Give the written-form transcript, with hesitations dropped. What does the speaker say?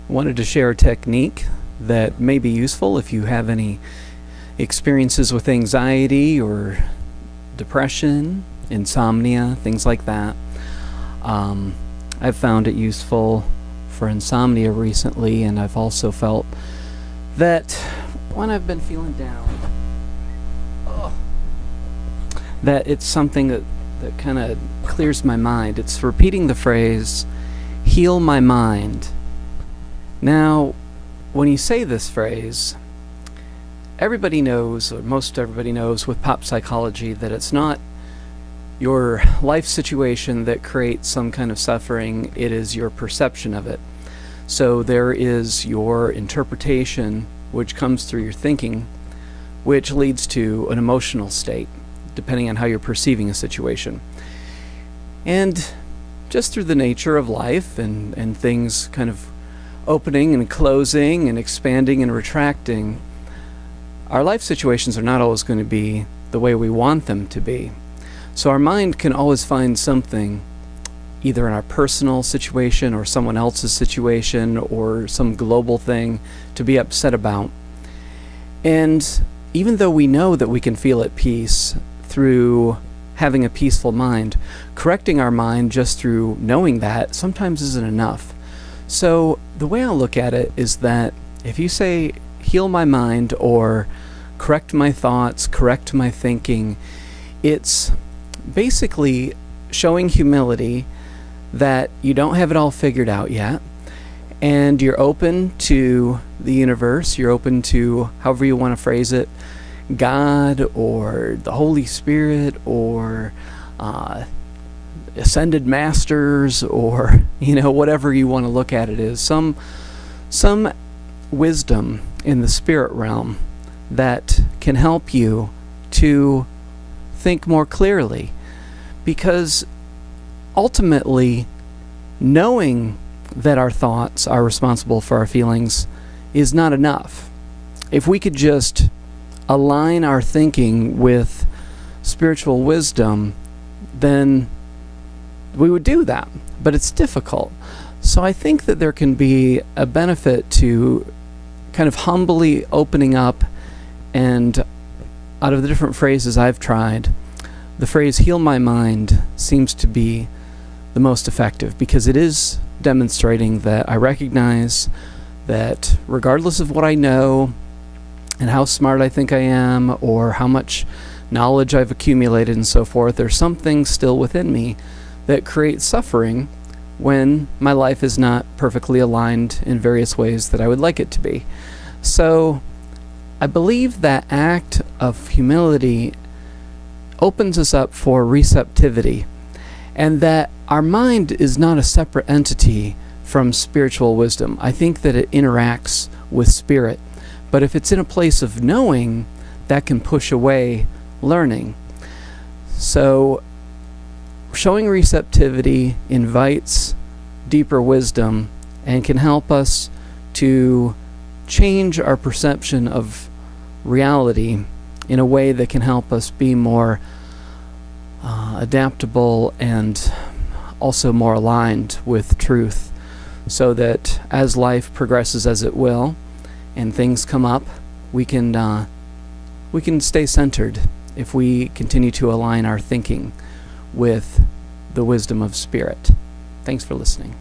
wanted to share a technique that may be useful if you have any experiences with anxiety or depression, insomnia, things like that. I've found it useful for insomnia recently, and I've also felt that when I've been feeling down, that it's something that kind of clears my mind. It's repeating the phrase, heal my mind. Now, when you say this phrase, everybody knows, or most everybody knows with pop psychology, that it's not your life situation that creates some kind of suffering, it is your perception of it. So there is your interpretation, which comes through your thinking, which leads to an emotional state, depending on how you're perceiving a situation. And just through the nature of life and things kind of opening and closing and expanding and retracting, our life situations are not always going to be the way we want them to be. So our mind can always find something, either in our personal situation or someone else's situation or some global thing, to be upset about. And even though we know that we can feel at peace through having a peaceful mind, correcting our mind just through knowing that sometimes isn't enough. So the way I look at it is that if you say, heal my mind, or correct my thoughts, correct my thinking, it's basically showing humility that you don't have it all figured out yet, and you're open to the universe, you're open to, however you want to phrase it, God or the Holy Spirit or ascended masters, or whatever you want to look at it is, some wisdom in the spirit realm that can help you to think more clearly. Because ultimately, knowing that our thoughts are responsible for our feelings is not enough. If we could just align our thinking with spiritual wisdom, then we would do that. But it's difficult. So I think that there can be a benefit to kind of humbly opening up, and out of the different phrases I've tried, the phrase heal my mind seems to be the most effective, because it is demonstrating that I recognize that regardless of what I know and how smart I think I am or how much knowledge I've accumulated and so forth, there's something still within me that creates suffering when my life is not perfectly aligned in various ways that I would like it to be. So I believe that act of humility opens us up for receptivity, and that our mind is not a separate entity from spiritual wisdom. I think that it interacts with spirit, but if it's in a place of knowing, that can push away learning. So showing receptivity invites deeper wisdom and can help us to change our perception of reality in a way that can help us be more adaptable and also more aligned with truth, so that as life progresses as it will and things come up, we can stay centered if we continue to align our thinking with the wisdom of spirit. Thanks for listening.